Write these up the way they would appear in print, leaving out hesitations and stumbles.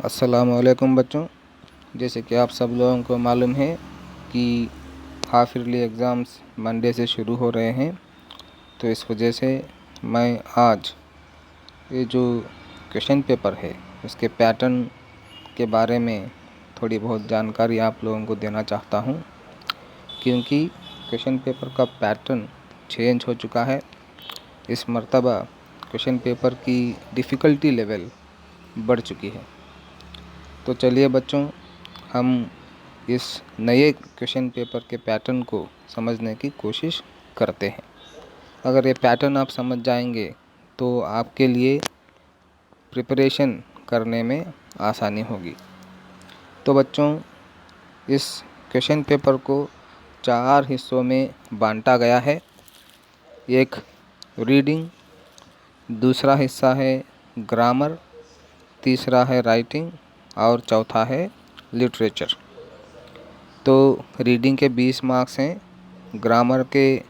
अस्सलामुअलैकुम बच्चों। जैसे कि आप सब लोगों को मालूम है कि हाफ ईयरली एग्ज़ाम्स मंडे से शुरू हो रहे हैं, तो इस वजह से मैं आज ये जो क्वेश्चन पेपर है उसके पैटर्न के बारे में थोड़ी बहुत जानकारी आप लोगों को देना चाहता हूँ, क्योंकि क्वेश्चन पेपर का पैटर्न चेंज हो चुका है। इस मर्तबा क्वेश्चन पेपर की डिफ़िकल्टी लेवल बढ़ चुकी है। तो चलिए बच्चों, हम इस नए क्वेश्चन पेपर के पैटर्न को समझने की कोशिश करते हैं। अगर ये पैटर्न आप समझ जाएंगे तो आपके लिए प्रिपरेशन करने में आसानी होगी। तो बच्चों, इस क्वेश्चन पेपर को 4 हिस्सों में बांटा गया है। एक रीडिंग, दूसरा हिस्सा है ग्रामर, तीसरा है राइटिंग और चौथा है लिटरेचर। तो रीडिंग के 20 मार्क्स हैं, ग्रामर के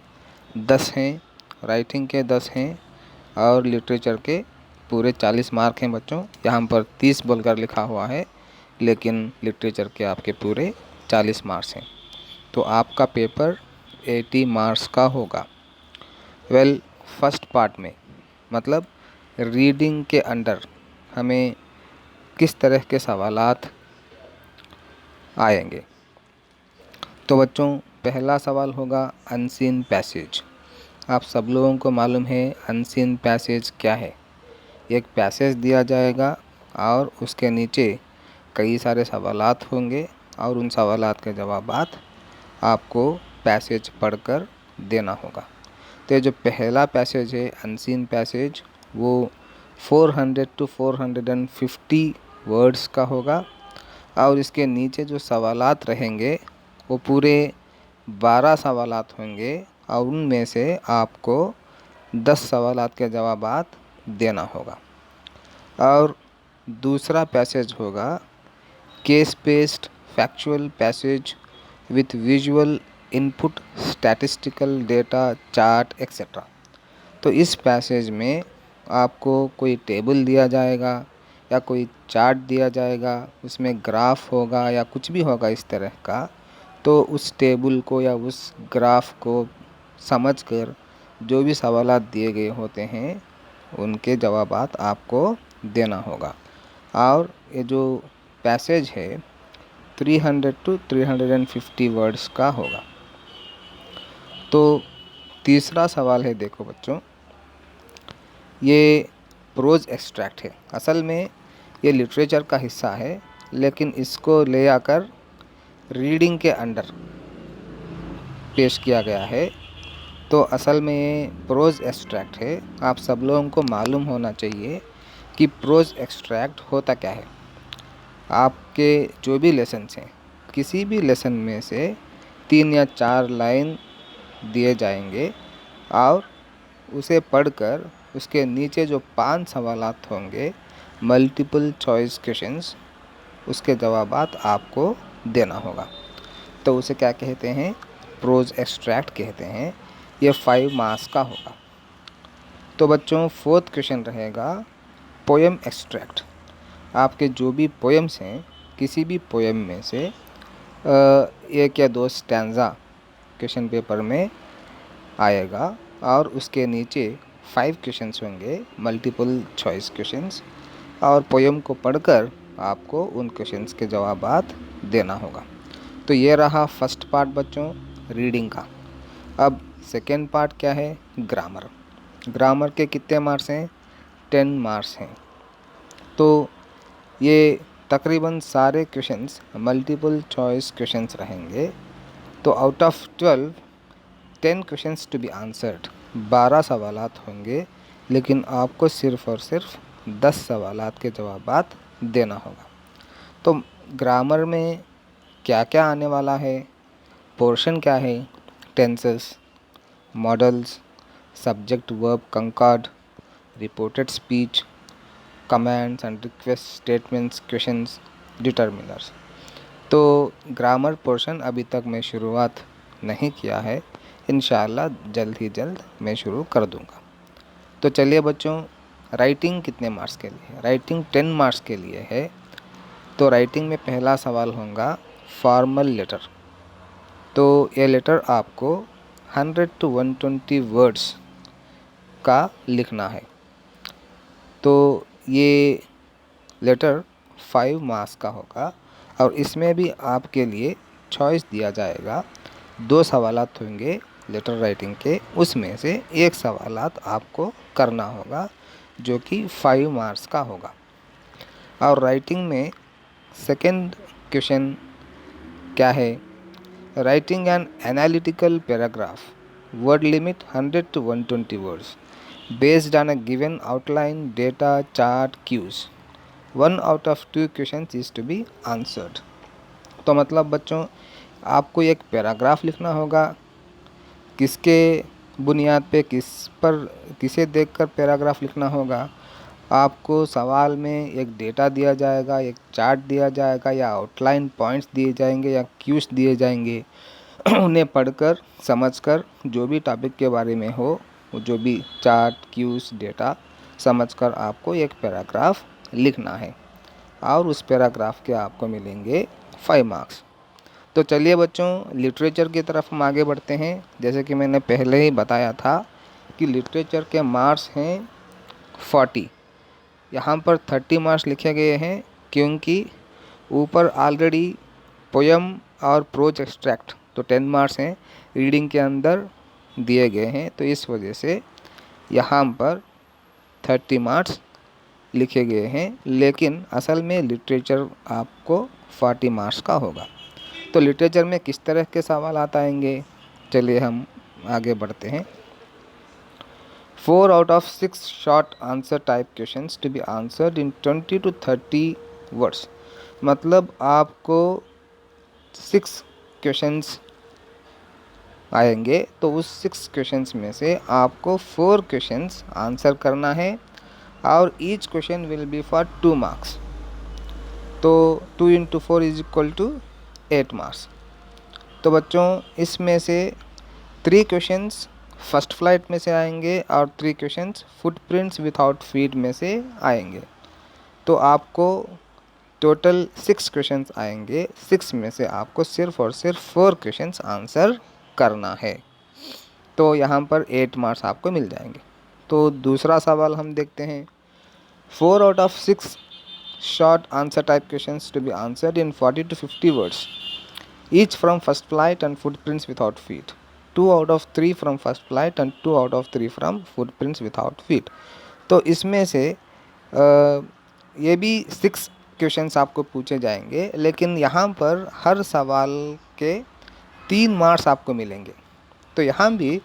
10 हैं, राइटिंग के 10 हैं और लिटरेचर के पूरे 40 मार्क हैं बच्चों। यहाँ पर 30 बोलकर लिखा हुआ है, लेकिन लिटरेचर के आपके पूरे 40 मार्क्स हैं। तो आपका पेपर 80 मार्क्स का होगा। फर्स्ट पार्ट में मतलब रीडिंग के अंदर हमें किस तरह के सवालात आएंगे। तो बच्चों, पहला सवाल होगा अनसीन पैसेज। आप सब लोगों को मालूम है अनसीन पैसेज क्या है। एक पैसेज दिया जाएगा और उसके नीचे कई सारे सवालात होंगे और उन सवालात के जवाबात आपको पैसेज पढ़कर देना होगा। तो ये जो पहला पैसेज है अनसीन पैसेज, वो 400 to 450 वर्ड्स का होगा और इसके नीचे जो सवालात रहेंगे वो पूरे 12 सवालात होंगे और उनमें से आपको 10 सवालात के जवाबात देना होगा। और दूसरा पैसेज होगा case based factual passage with visual input, statistical data, chart etcetera. तो इस पैसेज में आपको कोई टेबल दिया जाएगा या कोई चार्ट दिया जाएगा, उसमें ग्राफ होगा या कुछ भी होगा इस तरह का। तो उस टेबल को या उस ग्राफ को समझकर जो भी सवालात दिए गए होते हैं उनके जवाबात आपको देना होगा। और ये जो पैसेज है 300 to 350 वर्ड्स का होगा। तो तीसरा सवाल है, देखो बच्चों, ये प्रोज एक्सट्रैक्ट है। असल में ये लिटरेचर का हिस्सा है, लेकिन इसको ले आकर रीडिंग के अंडर पेश किया गया है। तो असल में ये प्रोज एक्सट्रैक्ट है। आप सब लोगों को मालूम होना चाहिए कि प्रोज एक्सट्रैक्ट होता क्या है। आपके जो भी लेसन्स हैं, किसी भी लेसन में से 3 या 4 लाइन दिए जाएंगे और उसे पढ़कर उसके नीचे जो 5 सवालात होंगे मल्टीपल चॉइस क्वेश्चंस, उसके जवाबात आपको देना होगा। तो उसे क्या कहते हैं? प्रोज एक्सट्रैक्ट कहते हैं। ये 5 मार्क्स का होगा। तो बच्चों, फोर्थ क्वेश्चन रहेगा पोएम एक्सट्रैक्ट। आपके जो भी पोएम्स हैं, किसी भी पोएम में से 1 या 2 स्टैंजा क्वेश्चन पेपर में आएगा और उसके नीचे 5 क्वेश्चंस होंगे, मल्टीपल चॉइस क्वेश्चंस, और पोएम को पढ़कर आपको उन क्वेश्चंस के जवाबात देना होगा। तो ये रहा फर्स्ट पार्ट बच्चों, रीडिंग का। अब सेकेंड पार्ट क्या है? ग्रामर। ग्रामर के कितने मार्क्स हैं? 10 मार्क्स हैं। तो ये तकरीबन सारे क्वेश्चंस मल्टीपल चॉइस क्वेश्चंस रहेंगे। तो out of 12, 10 questions to be answered, 12 सवालात होंगे, लेकिन आपको सिर्फ़ और सिर्फ 10 सवालात के जवाबात देना होगा। तो ग्रामर में क्या क्या आने वाला है? पोर्शन क्या है? Tenses, modals, subject verb concord, reported speech, commands and request statements, questions, determiners. तो ग्रामर पोर्शन अभी तक मैं शुरुआत नहीं किया है, इंशाअल्लाह जल्द ही जल्द मैं शुरू कर दूंगा। तो चलिए बच्चों, राइटिंग कितने मार्क्स के लिए है? राइटिंग 10 मार्क्स के लिए है। तो राइटिंग में पहला सवाल होगा फॉर्मल लेटर। तो ये लेटर आपको 100 to 120 वर्ड्स का लिखना है। तो ये लेटर 5 मार्क्स का होगा और इसमें भी आपके लिए चॉइस दिया जाएगा। 2 सवालात होंगे लेटर राइटिंग के, उसमें से एक सवालात आपको करना होगा जो कि 5 मार्क्स का होगा। और राइटिंग में सेकंड क्वेश्चन क्या है, writing an analytical paragraph, word limit 100 to 120 words based on a given outline, data, chart, cues. 1 out of 2 questions is to be answered. तो मतलब बच्चों आपको एक पैराग्राफ लिखना होगा। किसके बुनियाद पे किसे देखकर पैराग्राफ लिखना होगा। आपको सवाल में एक डेटा दिया जाएगा, एक चार्ट दिया जाएगा, या आउटलाइन पॉइंट्स दिए जाएंगे, या क्यूज दिए जाएंगे। उन्हें पढ़कर समझकर जो भी टॉपिक के बारे में हो, जो भी चार्ट, क्यूज, डेटा समझकर आपको एक पैराग्राफ लिखना है और उस पैराग्राफ के आपको मिलेंगे 5 मार्क्स। तो चलिए बच्चों लिटरेचर की तरफ हम आगे बढ़ते हैं। जैसे कि मैंने पहले ही बताया था कि लिटरेचर के मार्क्स हैं 40। यहाँ पर 30 मार्क्स लिखे गए हैं क्योंकि ऊपर ऑलरेडी पोयम और प्रोज एक्सट्रैक्ट तो 10 मार्क्स हैं रीडिंग के अंदर दिए गए हैं, तो इस वजह से यहाँ पर 30 मार्क्स लिखे गए हैं। लेकिन असल में लिटरेचर आपको 40 मार्क्स का होगा। तो लिटरेचर में किस तरह के सवाल आएंगे, चलिए हम आगे बढ़ते हैं। 4 out of 6 short answer type questions to be answered in 20 to 30 words. मतलब आपको 6 क्वेश्चंस आएंगे, तो उस 6 क्वेश्चंस में से आपको 4 क्वेश्चंस आंसर करना है और each question will be for 2 marks. तो 2 into 4 is equal to 8 marks. तो बच्चों इसमें से 3 क्वेश्चंस फर्स्ट फ्लाइट में से आएंगे और 3 क्वेश्चंस फुटप्रिंट्स विदाउट फीट में से आएंगे। तो आपको टोटल 6 क्वेश्चंस आएंगे। 6 में से आपको सिर्फ और सिर्फ 4 क्वेश्चंस आंसर करना है। तो यहाँ पर 8 मार्क्स आपको मिल जाएंगे। तो दूसरा सवाल हम देखते हैं। 4 out of 6 short answer type questions to be answered in 40 to 50 words, each from first flight and footprints without feet. 2 out of 3 from first flight and 2 out of 3 from footprints without feet. तो इसमें से ये भी 6 questions आपको पूछे जाएंगे, लेकिन यहाँ पर हर सवाल के 3 मार्क्स आपको मिलेंगे। तो यहाँ भी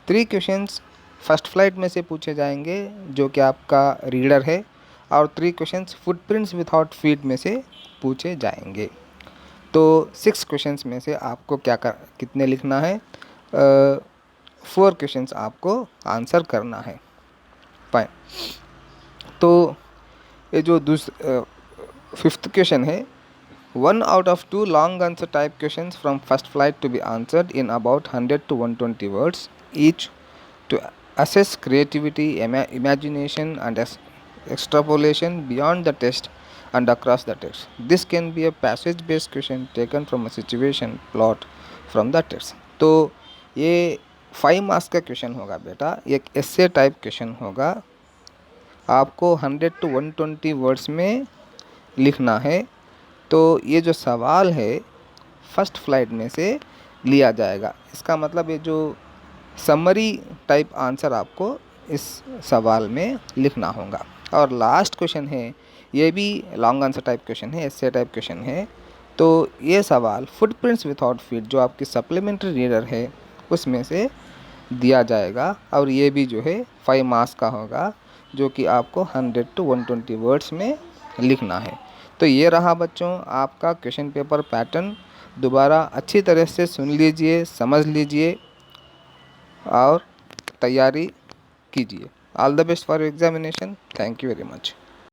3 क्वेश्चंस फर्स्ट फ्लाइट में से पूछे जाएंगे जो कि आपका रीडर है, और 3 क्वेश्चंस फुटप्रिंट्स विदाउट फीट में से पूछे जाएंगे। तो 6 क्वेश्चंस में से आपको कितने लिखना है, 4 क्वेश्चंस आपको आंसर करना है। फाइन। तो ये जो 5th क्वेश्चन है, 1 out of 2 long answer type questions from first flight to be answered in about 100 to 120 words each to assess creativity, imagination and extrapolation beyond the text and across the text. This can be a passage based question taken from a situation plot from the text. तो ये 5 marks का question होगा बेटा, एक एस्से type question होगा। आपको 100 to 120 words में लिखना है। तो ये जो सवाल है फर्स्ट फ्लाइट में से लिया जाएगा। इसका मतलब ये जो समरी टाइप आंसर आपको इस सवाल में लिखना होगा। और लास्ट क्वेश्चन है, ये भी लॉन्ग आंसर टाइप क्वेश्चन है, एस्से टाइप क्वेश्चन है। तो ये सवाल फुटप्रिंट्स विदाउट फीट जो आपकी सप्लीमेंट्री रीडर है उसमें से दिया जाएगा, और ये भी जो है 5 मार्क्स का होगा, जो कि आपको 100 to 120 वर्ड्स में लिखना है। तो ये रहा बच्चों आपका क्वेश्चन पेपर पैटर्न। दोबारा अच्छी तरह से सुन लीजिए, समझ लीजिए और तैयारी कीजिए। All the best for examination. Thank you very much.